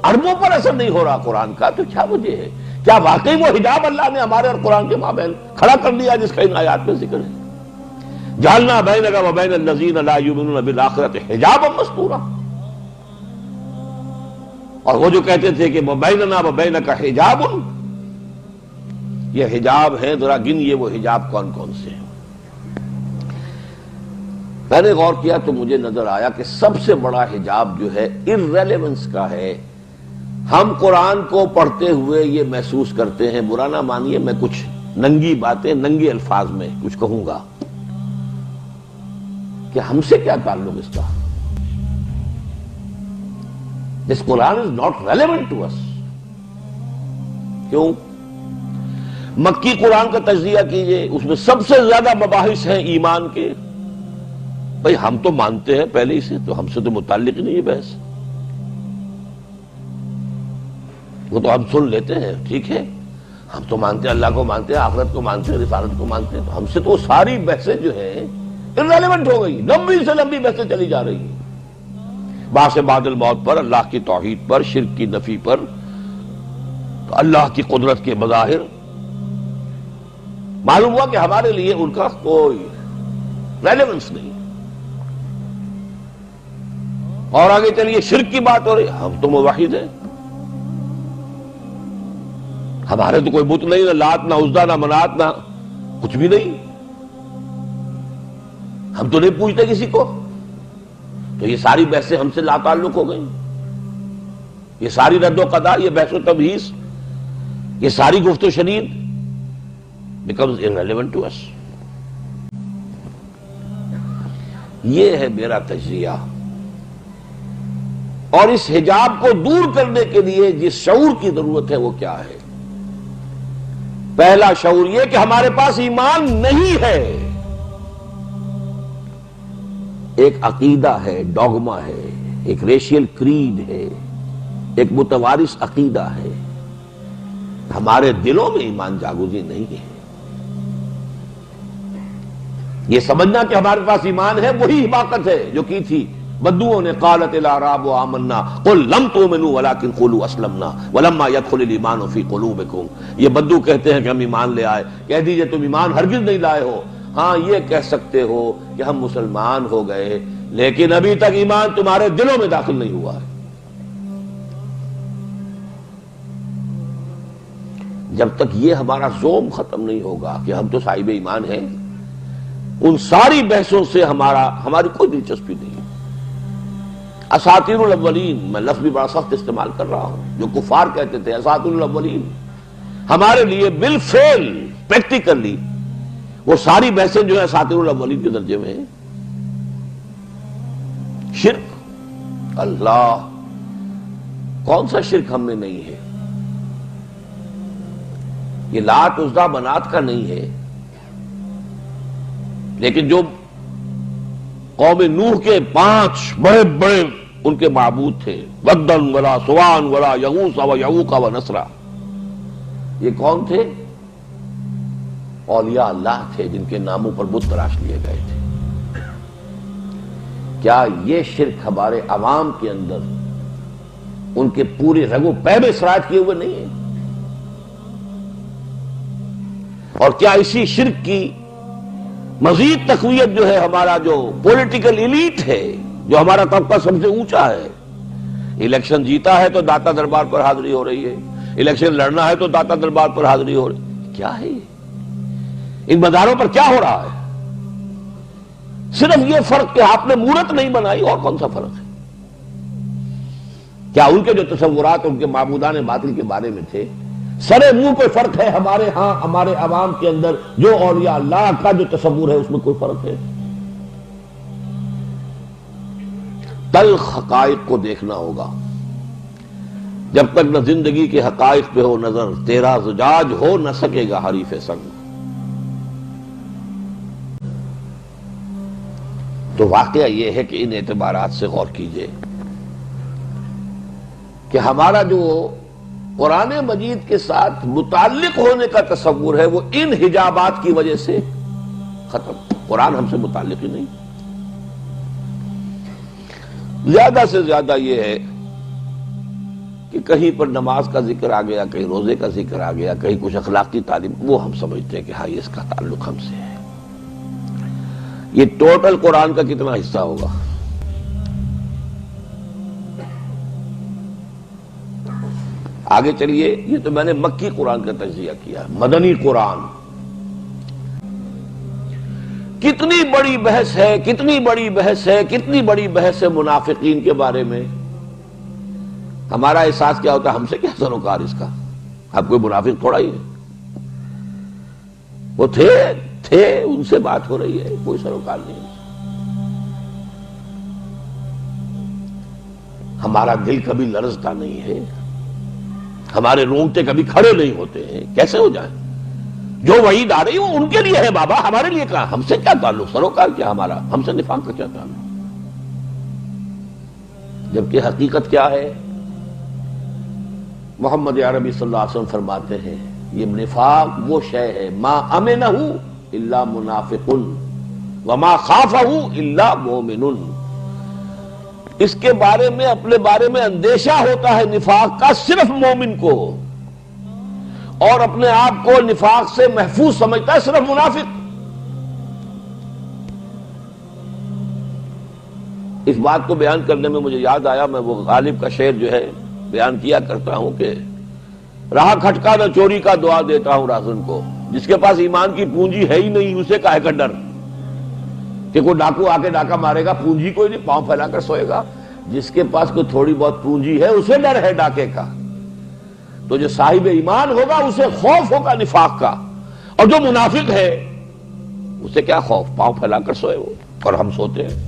اربوں پر اثر نہیں ہو رہا قرآن کا، تو کیا وجہ ہے؟ کیا واقعی وہ حجاب اللہ نے ہمارے اور قرآن کے مابین کھڑا کر دیا جس کا ان آیات میں ذکر ہے؟ جعلنا بینک و بین الذین لا یؤمنون بالآخرۃ حجابا مستورا۔ اور وہ جو کہتے تھے کہ بیننا و بینک حجاب، یہ حجاب ہیں، ذرا گنیے وہ حجاب کون کون سے ہیں۔ میں نے غور کیا تو مجھے نظر آیا کہ سب سے بڑا حجاب جو ہے irrelevance کا ہے۔ ہم قرآن کو پڑھتے ہوئے یہ محسوس کرتے ہیں، برا نہ مانیے میں کچھ ننگی باتیں ننگے الفاظ میں کچھ کہوں گا، کہ ہم سے کیا تعلق اس کا؟ This Quran is not relevant to us۔ کیوں؟ مکی قرآن کا تجزیہ کیجئے، اس میں سب سے زیادہ مباحث ہیں ایمان کے۔ بھئی ہم تو مانتے ہیں پہلے ہی سے، تو ہم سے تو متعلق ہی نہیں ہے بحث، وہ تو ہم سن لیتے ہیں، ٹھیک ہے، ہم تو مانتے ہیں، اللہ کو مانتے ہیں، آخرت کو مانتے ہیں، رسالت کو مانتے ہیں، تو ہم سے تو ساری بحثیں جو ہیں irrelevant ہو گئی، لمبی سے لمبی بحثیں چلی جا رہی ہیں، بعث بعد الموت پر، اللہ کی توحید پر، شرک کی نفی پر، تو اللہ کی قدرت کے مظاہر۔ معلوم ہوا کہ ہمارے لیے ان کا کوئی ریلیونس نہیں۔ اور آگے چلیے شرک کی بات ہو رہی، ہم تو موحد ہیں، ہمارے تو کوئی بت نہیں، نہ لات نہ عزا نہ منات نہ کچھ بھی نہیں، ہم تو نہیں پوچھتے کسی کو۔ تو یہ ساری بحثیں ہم سے لا تعلق ہو گئی، یہ ساری رد و قضا، یہ بحث و تبحیث، یہ ساری گفت و شنید becomes irrelevant to us۔ یہ ہے میرا تجزیہ۔ اور اس حجاب کو دور کرنے کے لیے جس شعور کی ضرورت ہے وہ کیا ہے؟ پہلا شعور یہ کہ ہمارے پاس ایمان نہیں ہے، ایک عقیدہ ہے، ڈوگما ہے، ایک ریشیل کریڈ ہے، ایک متوارث عقیدہ ہے، ہمارے دلوں میں ایمان جاگوزی نہیں ہے۔ یہ سمجھنا کہ ہمارے پاس ایمان ہے وہی حماقت ہے جو کی تھی بدوؤں نے، قالت الاعراب آمنا قل لم تؤمنوا ولکن قولوا اسلمنا ولما يدخل الايمان في قلوبكم۔ یہ بدو کہتے ہیں کہ ہم ایمان لے آئے، کہہ دیجئے تم ایمان ہرگز نہیں لائے ہو۔ ہاں یہ کہہ سکتے ہو کہ ہم مسلمان ہو گئے، لیکن ابھی تک ایمان تمہارے دلوں میں داخل نہیں ہوا ہے۔ جب تک یہ ہمارا زوم ختم نہیں ہوگا کہ ہم تو صاحب ایمان ہیں، ان ساری بحثوں سے ہماری کوئی دلچسپی نہیں۔ اساطیر الاولین، میں لفظ بھی بڑا سخت استعمال کر رہا ہوں، جو کفار کہتے تھے اساطیر الاولین، ہمارے لیے بالفعل پریکٹیکلی وہ ساری بحثیں جو ہیں اساطیر الاولین کے درجے میں ہیں۔ شرک، اللہ، کون سا شرک ہم میں نہیں ہے؟ یہ لات عزا منات کا نہیں ہے، لیکن جو قوم نوح کے 5 بڑے بڑے ان کے معبود تھے، ودن ولا سوان ولا یغوث و یعوق و نسرا، یہ کون تھے؟ اولیاء اللہ تھے جن کے ناموں پر بت تراش لیے گئے تھے۔ کیا یہ شرک ہمارے عوام کے اندر ان کے پورے رگ و پے میں سرایت کیے ہوئے نہیں ہے؟ اور کیا اسی شرک کی مزید تقویت جو ہے ہمارا جو پولیٹیکل ایلیٹ ہے، جو ہمارا طبقہ سب سے اونچا ہے، الیکشن جیتا ہے تو داتا دربار پر حاضری ہو رہی ہے، الیکشن لڑنا ہے تو داتا دربار پر حاضری ہو رہی ہے، کیا ہے یہ؟ ان مزاروں پر کیا ہو رہا ہے؟ صرف یہ فرق کہ آپ نے مورت نہیں بنائی، اور کون سا فرق ہے؟ کیا ان کے جو تصورات ان کے معبودان باطل کے بارے میں تھے، سرے منہ کوئی فرق ہے ہمارے ہاں ہمارے عوام کے اندر جو اولیاء اللہ کا جو تصور ہے اس میں کوئی فرق ہے؟ تلخ حقائق کو دیکھنا ہوگا، جب تک نہ زندگی کے حقائق پہ ہو نظر، تیرا زجاج ہو نہ سکے گا حریف سنگ۔ تو واقعہ یہ ہے کہ ان اعتبارات سے غور کیجئے کہ ہمارا جو قرآن مجید کے ساتھ متعلق ہونے کا تصور ہے وہ ان حجابات کی وجہ سے ختم۔ قرآن ہم سے متعلق ہی نہیں۔ زیادہ سے زیادہ یہ ہے کہ کہیں پر نماز کا ذکر آ گیا، کہیں روزے کا ذکر آ گیا، کہیں کچھ اخلاقی تعلیم، وہ ہم سمجھتے ہیں کہ ہاں اس کا تعلق ہم سے ہے۔ یہ ٹوٹل قرآن کا کتنا حصہ ہوگا؟ آگے چلیے، یہ تو میں نے مکی قرآن کا تجزیہ کیا، مدنی قرآن کتنی بڑی بحث ہے، کتنی بڑی بحث ہے، کتنی بڑی بحث ہے منافقین کے بارے میں۔ ہمارا احساس کیا ہوتا ہے، ہم سے کیا سروکار اس کا، اب کوئی منافق تھوڑا ہی ہے، وہ تھے ان سے بات ہو رہی ہے، کوئی سروکار نہیں۔ ہمارا دل کبھی لرزتا نہیں ہے، ہمارے رونگٹے کبھی کھڑے نہیں ہوتے ہیں، کیسے ہو جائیں؟ جو وعید آ رہی ہے وہ ان کے لیے ہے بابا، ہمارے لیے کہاں؟ ہم سے کیا تعلق، سروکار کیا ہمارا، ہم سے نفاق کا کیا تعلق؟ جبکہ حقیقت کیا ہے؟ محمد عربی صلی اللہ علیہ وسلم فرماتے ہیں یہ نفاق وہ شے ہے ما امنہ الا منافق وما خافہ الا مومن، اس کے بارے میں، اپنے بارے میں اندیشہ ہوتا ہے نفاق کا صرف مومن کو، اور اپنے آپ کو نفاق سے محفوظ سمجھتا ہے صرف منافق۔ اس بات کو بیان کرنے میں مجھے یاد آیا، میں وہ غالب کا شعر جو ہے بیان کیا کرتا ہوں کہ راہ کھٹکا نہ چوری کا دعا دیتا ہوں راہزن کو، جس کے پاس ایمان کی پونجی ہے ہی نہیں اسے کاہے کا ڈر کہ کوئی ڈاکو آ کے ڈاکہ مارے گا، پونجی کوئی نہیں، پاؤں پھیلا کر سوئے گا۔ جس کے پاس کوئی تھوڑی بہت پونجی ہے اسے ڈر ہے ڈاکے کا، تو جو صاحب ایمان ہوگا اسے خوف ہوگا نفاق کا، اور جو منافق ہے اسے کیا خوف، پاؤں پھیلا کر سوئے وہ، اور ہم سوتے ہیں۔